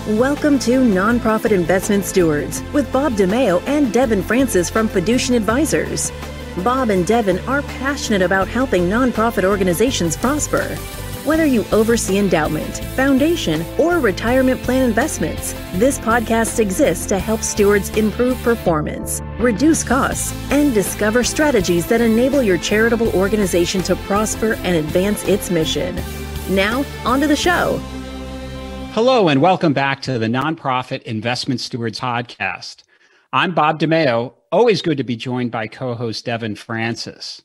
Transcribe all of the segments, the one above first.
Welcome to Nonprofit Investment Stewards with Bob DiMeo and Devon Francis from Fiducient Advisors. Bob and Devon are passionate about helping nonprofit organizations prosper. Whether you oversee endowment, foundation, or retirement plan investments, this podcast exists to help stewards improve performance, reduce costs, and discover strategies that enable your charitable organization to prosper and advance its mission. Now, on to the show. Hello, and welcome back to the Nonprofit Investment Stewards podcast. I'm Bob DiMeo, always good to be joined by co-host Devon Francis.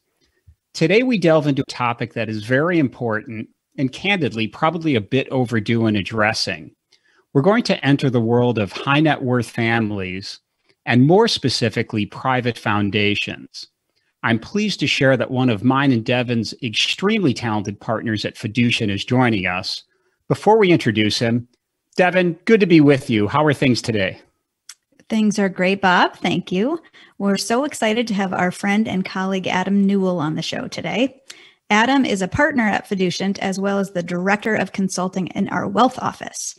Today, we delve into a topic that is very important and candidly, probably a bit overdue in addressing. We're going to enter the world of high net worth families and more specifically, private foundations. I'm pleased to share that one of mine and Devon's extremely talented partners at Fiducient is joining us. Before we introduce him, Devon, good to be with you. How are things today? Things are great, Bob. Thank you. We're so excited to have our friend and colleague Adam Newell on the show today. Adam is a partner at Fiducient as well as the director of consulting in our wealth office.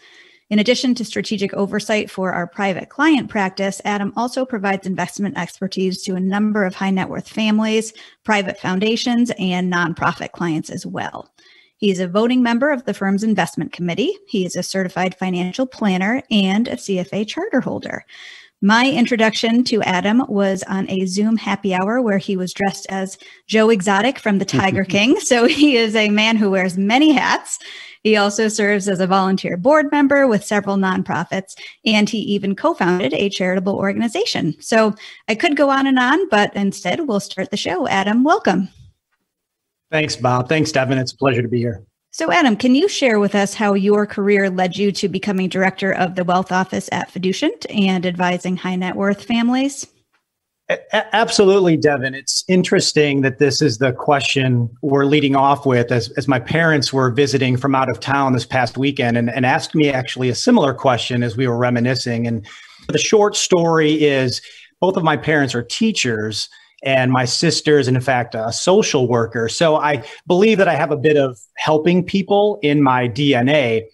In addition to strategic oversight for our private client practice, Adam also provides investment expertise to a number of high net worth families, private foundations, and nonprofit clients as well. He is a voting member of the firm's investment committee. He is a certified financial planner and a CFA charter holder. My introduction to Adam was on a Zoom happy hour where he was dressed as Joe Exotic from the Tiger King. So he is a man who wears many hats. He also serves as a volunteer board member with several nonprofits, and he even co-founded a charitable organization. So I could go on, but instead we'll start the show. Adam, welcome. Thanks, Bob. Thanks, Devon. It's a pleasure to be here. So Adam, can you share with us how your career led you to becoming director of the wealth office at Fiducient and advising high net worth families? Absolutely, Devon. It's interesting that this is the question we're leading off with as my parents were visiting from out of town this past weekend and asked me actually a similar question as we were reminiscing. And the short story is both of my parents are teachers. And my sister is, in fact, a social worker. So I believe that I have a bit of helping people in my DNA.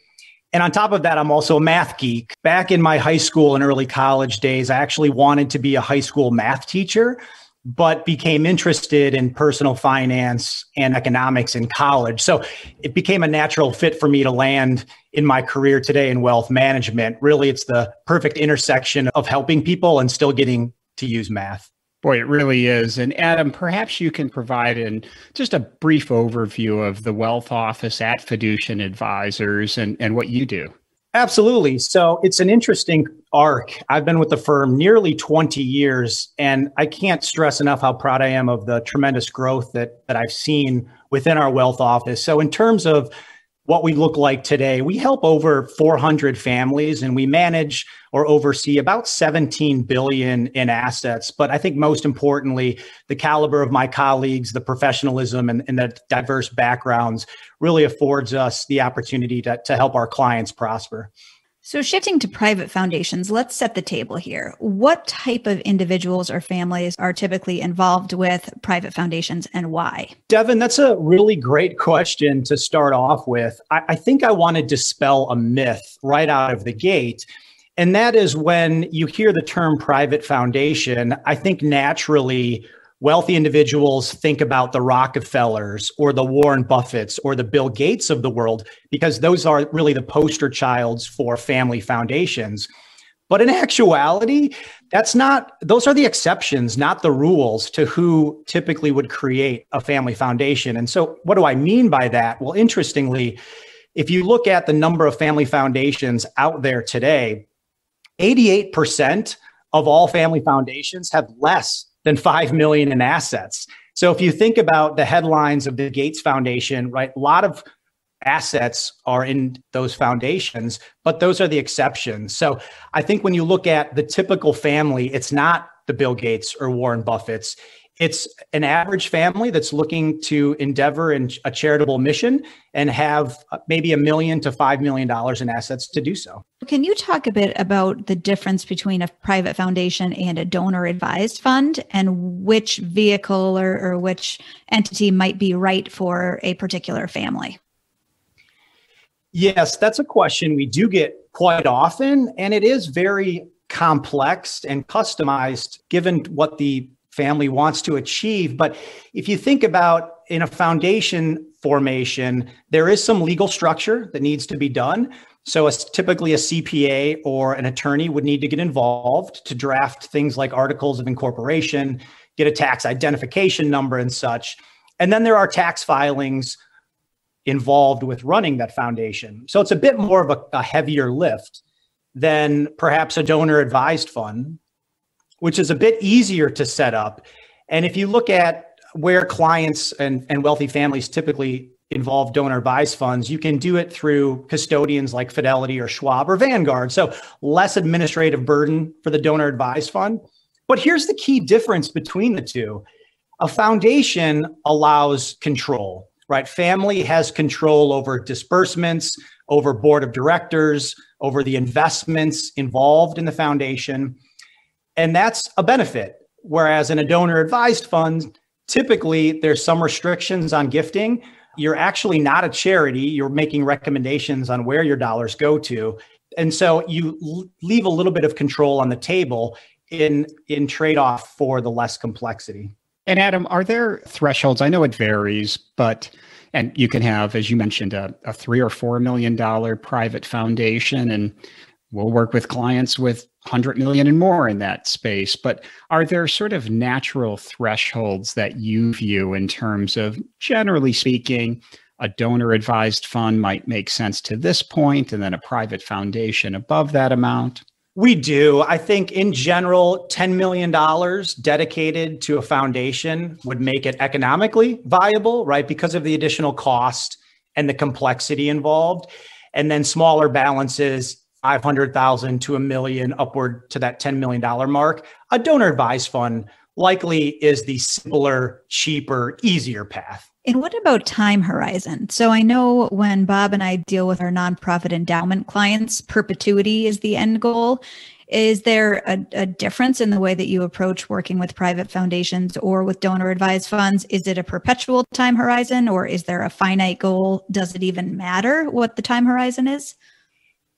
And on top of that, I'm also a math geek. Back in my high school and early college days, I actually wanted to be a high school math teacher, but became interested in personal finance and economics in college. So it became a natural fit for me to land in my career today in wealth management. Really, it's the perfect intersection of helping people and still getting to use math. Boy, it really is. And Adam, perhaps you can provide just a brief overview of the wealth office at Fiducient Advisors and what you do. Absolutely. So it's an interesting arc. I've been with the firm nearly 20 years, and I can't stress enough how proud I am of the tremendous growth that I've seen within our wealth office. So in terms of what we look like today, we help over 400 families and we manage or oversee about 17 billion in assets. But I think most importantly, the caliber of my colleagues, the professionalism and the diverse backgrounds really affords us the opportunity to help our clients prosper. So shifting to private foundations, let's set the table here. What type of individuals or families are typically involved with private foundations and why? Devon, that's a really great question to start off with. I think I want to dispel a myth right out of the gate. And that is when you hear the term private foundation, I think naturally wealthy individuals think about the Rockefellers or the Warren Buffetts or the Bill Gates of the world, because those are really the poster childs for family foundations. But in actuality, those are the exceptions, not the rules to who typically would create a family foundation. And so what do I mean by that? Well, interestingly, if you look at the number of family foundations out there today, 88% of all family foundations have less than 5 million in assets. So if you think about the headlines of the Gates Foundation, right, a lot of assets are in those foundations, but those are the exceptions. So I think when you look at the typical family, it's not the Bill Gates or Warren Buffett's. It's an average family that's looking to endeavor in a charitable mission and have maybe $1 million to $5 million in assets to do so. Can you talk a bit about the difference between a private foundation and a donor-advised fund and which vehicle or which entity might be right for a particular family? Yes, that's a question we do get quite often, and it is very complex and customized given what the family wants to achieve. But if you think about in a foundation formation, there is some legal structure that needs to be done. So typically a CPA or an attorney would need to get involved to draft things like articles of incorporation, get a tax identification number and such. And then there are tax filings involved with running that foundation. So it's a bit more of a heavier lift than perhaps a donor advised fund, which is a bit easier to set up. And if you look at where clients and wealthy families typically involve donor advised funds, you can do it through custodians like Fidelity or Schwab or Vanguard. So less administrative burden for the donor advised fund. But here's the key difference between the two. A foundation allows control, right? Family has control over disbursements, over board of directors, over the investments involved in the foundation. And that's a benefit. Whereas in a donor advised fund, typically there's some restrictions on gifting. You're actually not a charity. You're making recommendations on where your dollars go to. And so you leave a little bit of control on the table in trade-off for the less complexity. And Adam, are there thresholds? I know it varies, and you can have, as you mentioned, a $3 or $4 million private foundation, and we'll work with clients with 100 million and more in that space. But are there sort of natural thresholds that you view in terms of, generally speaking, a donor advised fund might make sense to this point, and then a private foundation above that amount? We do. I think in general, $10 million dedicated to a foundation would make it economically viable, right? Because of the additional cost and the complexity involved. And then smaller balances, 500,000 to $1 million, upward to that $10 million mark. A donor advised fund likely is the simpler, cheaper, easier path. And what about time horizon? So I know when Bob and I deal with our nonprofit endowment clients, perpetuity is the end goal. Is there a difference in the way that you approach working with private foundations or with donor advised funds? Is it a perpetual time horizon, or is there a finite goal? Does it even matter what the time horizon is?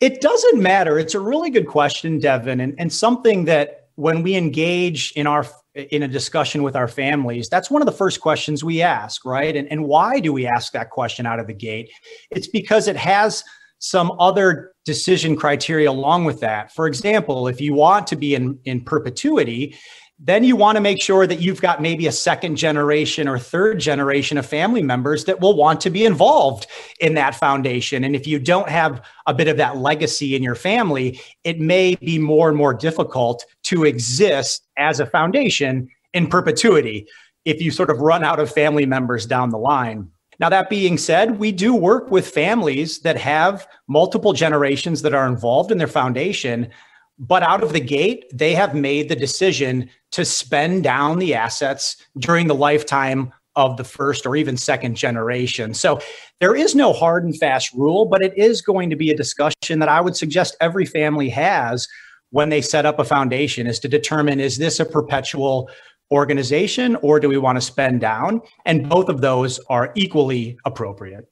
It doesn't matter. It's a really good question, Devin, and something that when we engage in a discussion with our families, that's one of the first questions we ask, right? And why do we ask that question out of the gate? It's because it has some other decision criteria along with that. For example, if you want to be in perpetuity, then you want to make sure that you've got maybe a second generation or third generation of family members that will want to be involved in that foundation. And if you don't have a bit of that legacy in your family, it may be more and more difficult to exist as a foundation in perpetuity if you sort of run out of family members down the line. Now, that being said, we do work with families that have multiple generations that are involved in their foundation. But out of the gate, they have made the decision to spend down the assets during the lifetime of the first or even second generation. So there is no hard and fast rule, but it is going to be a discussion that I would suggest every family has when they set up a foundation, is to determine, is this a perpetual organization or do we want to spend down? And both of those are equally appropriate.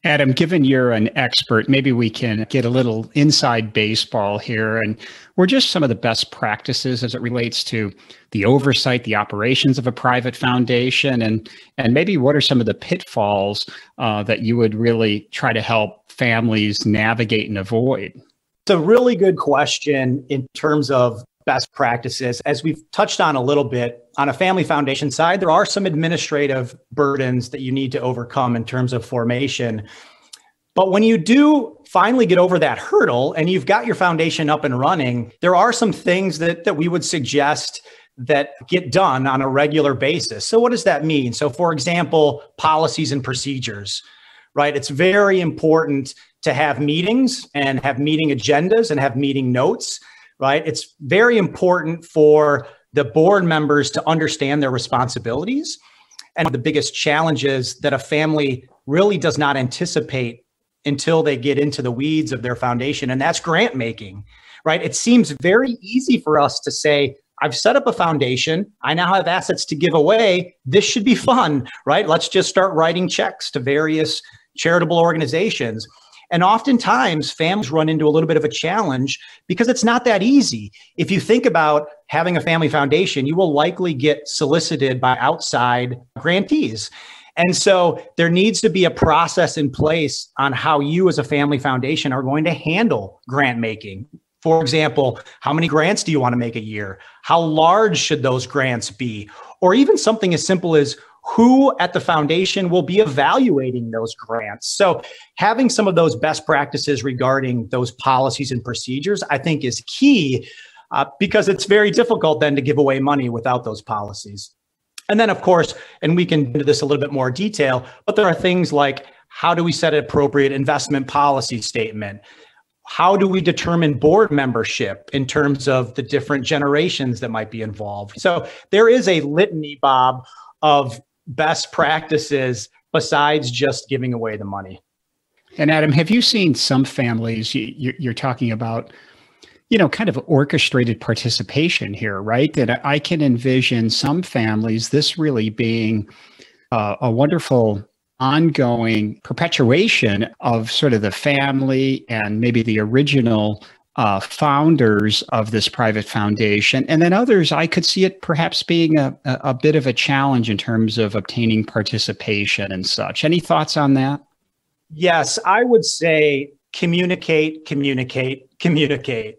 Adam, given you're an expert, maybe we can get a little inside baseball here. And we're just some of the best practices as it relates to the oversight, the operations of a private foundation, and maybe what are some of the pitfalls that you would really try to help families navigate and avoid? It's a really good question in terms of best practices. As we've touched on a little bit, on a family foundation side, there are some administrative burdens that you need to overcome in terms of formation. But when you do finally get over that hurdle and you've got your foundation up and running, there are some things that we would suggest that get done on a regular basis. So what does that mean? So for example, policies and procedures, right? It's very important to have meetings and have meeting agendas and have meeting notes, right? It's very important for the board members to understand their responsibilities. And the biggest challenges that a family really does not anticipate until they get into the weeds of their foundation, and that's grant making, right? It seems very easy for us to say, I've set up a foundation. I now have assets to give away. This should be fun, right? Let's just start writing checks to various charitable organizations. And oftentimes families run into a little bit of a challenge because it's not that easy. If you think about having a family foundation, you will likely get solicited by outside grantees. And so there needs to be a process in place on how you as a family foundation are going to handle grant making. For example, how many grants do you want to make a year? How large should those grants be? Or even something as simple as who at the foundation will be evaluating those grants. So having some of those best practices regarding those policies and procedures, I think is key because it's very difficult then to give away money without those policies. And then of course, and we can do this a little bit more detail, but there are things like how do we set an appropriate investment policy statement? How do we determine board membership in terms of the different generations that might be involved? So there is a litany, Bob, of best practices besides just giving away the money. And Adam, have you seen some families, you're talking about, kind of orchestrated participation here, right? That I can envision some families, this really being a wonderful ongoing perpetuation of sort of the family and maybe the original founders of this private foundation. And then others, I could see it perhaps being a bit of a challenge in terms of obtaining participation and such. Any thoughts on that? Yes, I would say communicate,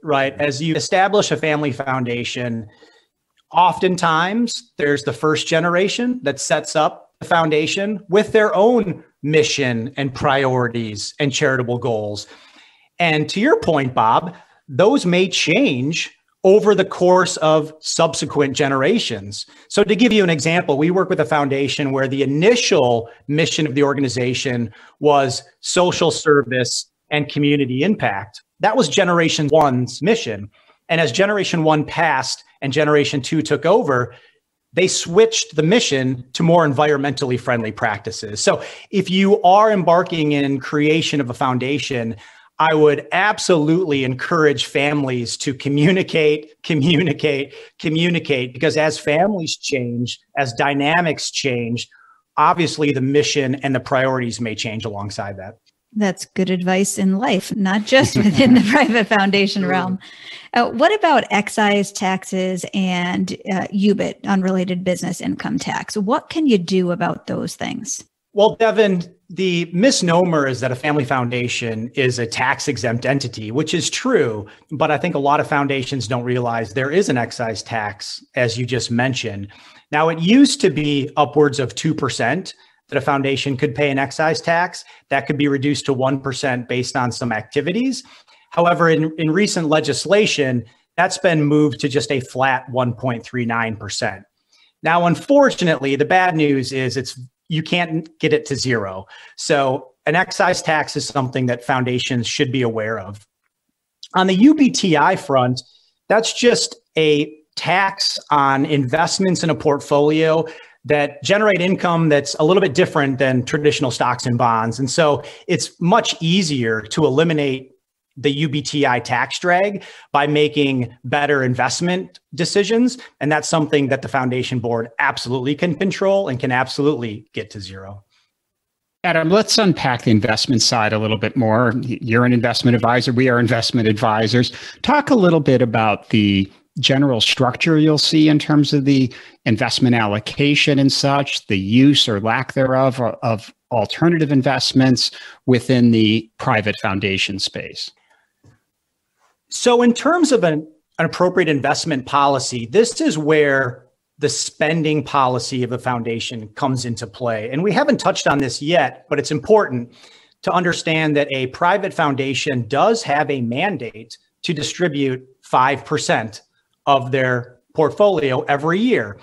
right? As you establish a family foundation, oftentimes there's the first generation that sets up the foundation with their own mission and priorities and charitable goals. And to your point, Bob, those may change over the course of subsequent generations. So to give you an example, we work with a foundation where the initial mission of the organization was social service and community impact. That was generation one's mission. And as generation one passed and generation two took over, they switched the mission to more environmentally friendly practices. So if you are embarking in creation of a foundation, I would absolutely encourage families to communicate, because as families change, as dynamics change, obviously the mission and the priorities may change alongside that. That's good advice in life, not just within the private foundation realm. What about excise taxes and UBIT, unrelated business income tax? What can you do about those things? Well, Devon, the misnomer is that a family foundation is a tax-exempt entity, which is true. But I think a lot of foundations don't realize there is an excise tax, as you just mentioned. Now, it used to be upwards of 2% that a foundation could pay an excise tax. That could be reduced to 1% based on some activities. However, in recent legislation, that's been moved to just a flat 1.39%. Now, unfortunately, the bad news is you can't get it to zero. So an excise tax is something that foundations should be aware of. On the UBTI front, that's just a tax on investments in a portfolio that generate income that's a little bit different than traditional stocks and bonds. And so it's much easier to eliminate the UBTI tax drag by making better investment decisions. And that's something that the foundation board absolutely can control and can absolutely get to zero. Adam, let's unpack the investment side a little bit more. You're an investment advisor. We are investment advisors. Talk a little bit about the general structure you'll see in terms of the investment allocation and such, the use or lack thereof of alternative investments within the private foundation space. So in terms of an appropriate investment policy, this is where the spending policy of a foundation comes into play. And we haven't touched on this yet, but it's important to understand that a private foundation does have a mandate to distribute 5% of their portfolio every year.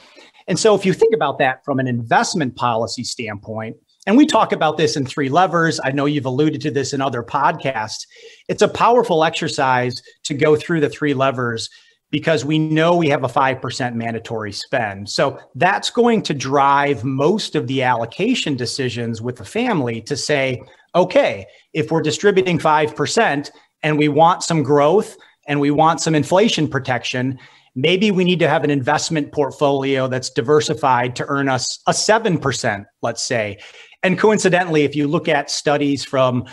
And so if you think about that from an investment policy standpoint, and we talk about this in 3 levers, I know you've alluded to this in other podcasts, it's a powerful exercise to go through the 3 levers because we know we have a 5% mandatory spend. So that's going to drive most of the allocation decisions with the family to say, okay, if we're distributing 5% and we want some growth and we want some inflation protection, maybe we need to have an investment portfolio that's diversified to earn us a 7%, let's say. And coincidentally, if you look at studies from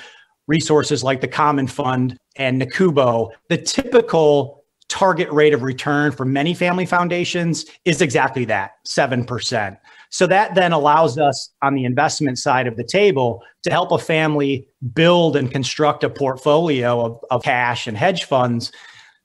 resources like the Common Fund and Nakubo, the typical target rate of return for many family foundations is exactly that, 7%. So that then allows us on the investment side of the table to help a family build and construct a portfolio of cash and hedge funds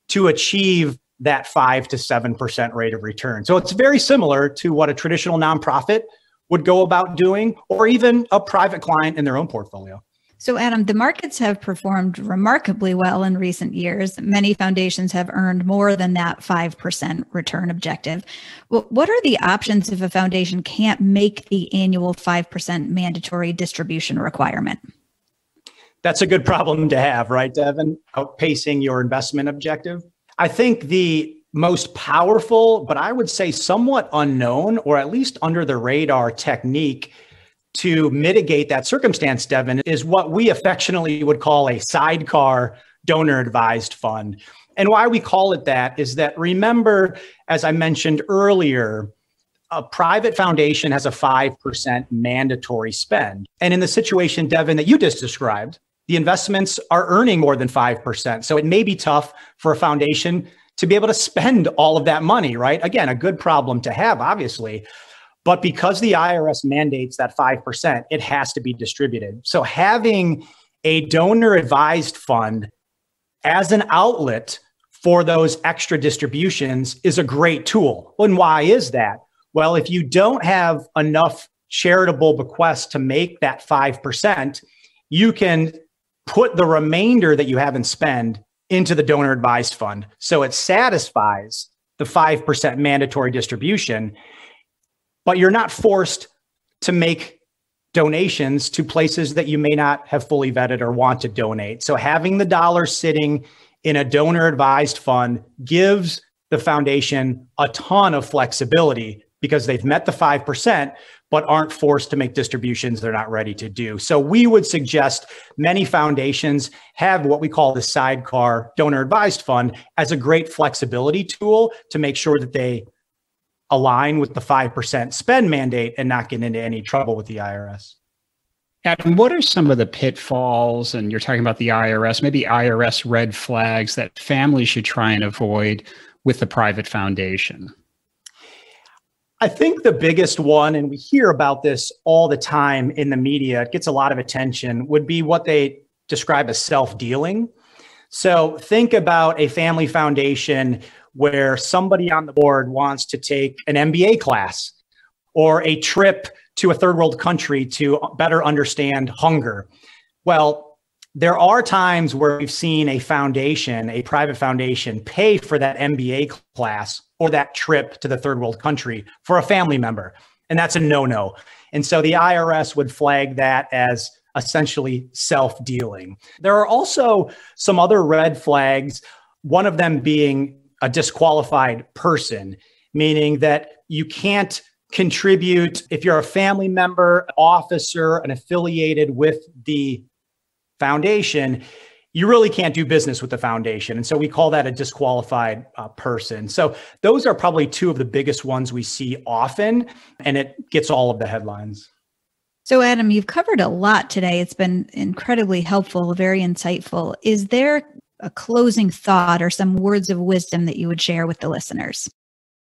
to achieve that 5 to 7% rate of return. So it's very similar to what a traditional nonprofit would go about doing, or even a private client in their own portfolio. So Adam, the markets have performed remarkably well in recent years. Many foundations have earned more than that 5% return objective. Well, what are the options if a foundation can't make the annual 5% mandatory distribution requirement? That's a good problem to have, right, Devon? Outpacing your investment objective. I think the most powerful, but I would say somewhat unknown, or at least under the radar technique to mitigate that circumstance, Devon, is what we affectionately would call a sidecar donor-advised fund. And why we call it that is that, remember, as I mentioned earlier, a private foundation has a 5% mandatory spend. And in the situation, Devon, that you just described, the investments are earning more than 5%. So it may be tough for a foundation to be able to spend all of that money, right? Again, a good problem to have, obviously. But because the IRS mandates that 5%, it has to be distributed. So having a donor-advised fund as an outlet for those extra distributions is a great tool. And why is that? Well, if you don't have enough charitable bequests to make that 5%, you can put the remainder that you haven't spent into the donor-advised fund. So it satisfies the 5% mandatory distribution, but you're not forced to make donations to places that you may not have fully vetted or want to donate. So having the dollars sitting in a donor-advised fund gives the foundation a ton of flexibility because they've met the 5%, but aren't forced to make distributions they're not ready to do. So we would suggest many foundations have what we call the sidecar donor-advised fund as a great flexibility tool to make sure that they align with the 5% spend mandate and not get into any trouble with the IRS. Adam, what are some of the pitfalls, and you're talking about the IRS, maybe IRS red flags that families should try and avoid with the private foundation? I think the biggest one, and we hear about this all the time in the media, it gets a lot of attention, would be what they describe as self-dealing. So think about a family foundation where somebody on the board wants to take an MBA class or a trip to a third world country to better understand hunger. Well, there are times where we've seen a foundation, a private foundation, pay for that MBA class or that trip to the third world country for a family member. And that's a no-no. And so the IRS would flag that as essentially self-dealing. There are also some other red flags, one of them being a disqualified person, meaning that you can't contribute if you're a family member, officer, and affiliated with the foundation. You really can't do business with the foundation. And so we call that a disqualified person. So those are probably two of the biggest ones we see often, and it gets all of the headlines. So Adam, you've covered a lot today. It's been incredibly helpful, very insightful. Is there a closing thought or some words of wisdom that you would share with the listeners?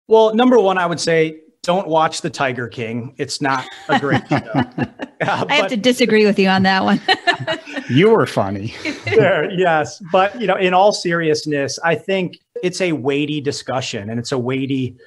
Well, number one, I would say, don't watch The Tiger King. It's not a great show. I have to disagree with you on that one. You were funny. Sure, yes. But, in all seriousness, I think it's a weighty discussion and it's a weighty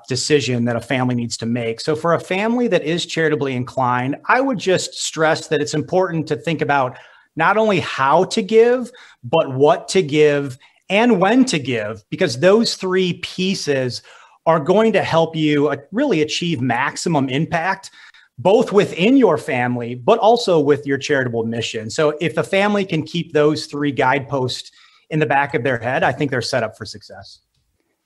decision that a family needs to make. So for a family that is charitably inclined, I would just stress that it's important to think about not only how to give, but what to give and when to give, because those three pieces are going to help you really achieve maximum impact, both within your family, but also with your charitable mission. So if a family can keep those three guideposts in the back of their head, I think they're set up for success.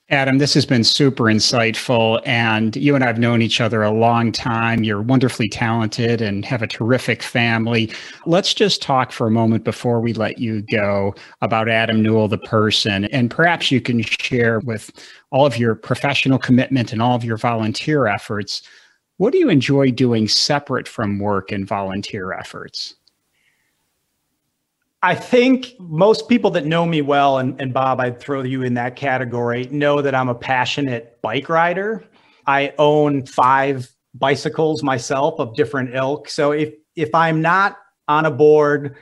Adam, this has been super insightful, and you and I have known each other a long time. You're wonderfully talented and have a terrific family. Let's just talk for a moment before we let you go about Adam Newell, the person, and perhaps you can share with all of your professional commitment and all of your volunteer efforts. What do you enjoy doing separate from work and volunteer efforts? I think most people that know me well, and Bob, I'd throw you in that category, know that I'm a passionate bike rider. I own 5 bicycles myself of different ilk. So if I'm not on a board,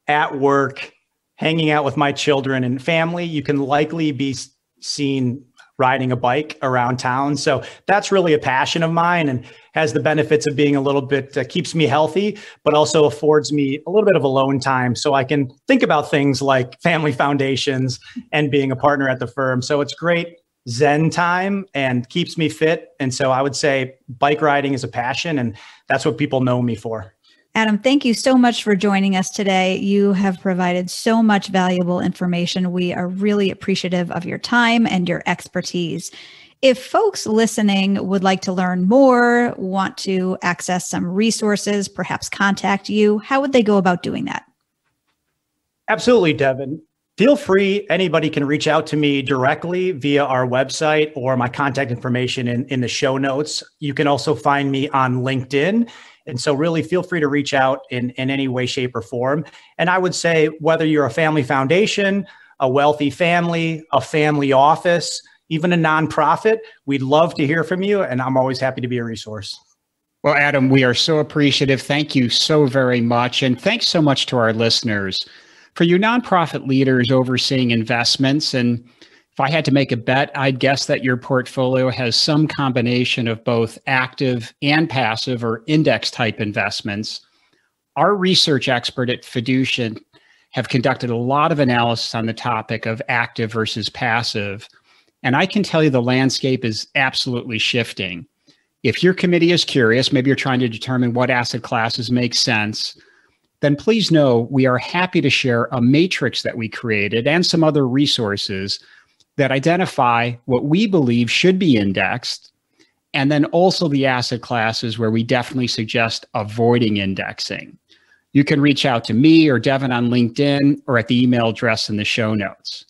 at work, hanging out with my children and family, you can likely be seen riding a bike around town. So that's really a passion of mine and has the benefits of being a little bit, keeps me healthy, but also affords me a little bit of alone time so I can think about things like family foundations and being a partner at the firm. So it's great Zen time and keeps me fit. And so I would say bike riding is a passion, and that's what people know me for. Adam, thank you so much for joining us today. You have provided so much valuable information. We are really appreciative of your time and your expertise. If folks listening would like to learn more, want to access some resources, perhaps contact you, how would they go about doing that? Absolutely, Devon. Feel free. Anybody can reach out to me directly via our website or my contact information in the show notes. You can also find me on LinkedIn. And so really feel free to reach out in any way, shape, or form. And I would say whether you're a family foundation, a wealthy family, a family office, even a nonprofit, we'd love to hear from you. And I'm always happy to be a resource. Well, Adam, we are so appreciative. Thank you so very much. And thanks so much to our listeners. For you nonprofit leaders overseeing investments, and if I had to make a bet, I'd guess that your portfolio has some combination of both active and passive or index type investments. Our research expert at Fiducient have conducted a lot of analysis on the topic of active versus passive. And I can tell you the landscape is absolutely shifting. If your committee is curious, maybe you're trying to determine what asset classes make sense, then please know we are happy to share a matrix that we created and some other resources that identify what we believe should be indexed, and then also the asset classes where we definitely suggest avoiding indexing. You can reach out to me or Devon on LinkedIn or at the email address in the show notes.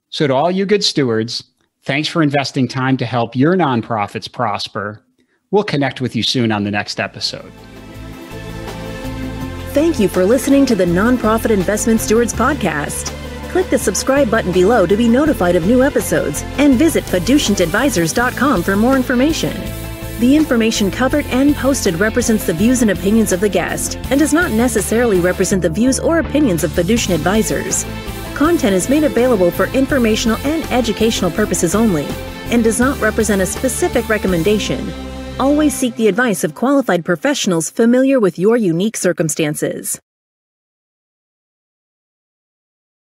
So to all you good stewards, thanks for investing time to help your nonprofits prosper. We'll connect with you soon on the next episode. Thank you for listening to the Nonprofit Investment Stewards Podcast. Click the subscribe button below to be notified of new episodes and visit fiducientadvisors.com for more information. The information covered and posted represents the views and opinions of the guest and does not necessarily represent the views or opinions of Fiducient Advisors. Content is made available for informational and educational purposes only and does not represent a specific recommendation. Always seek the advice of qualified professionals familiar with your unique circumstances.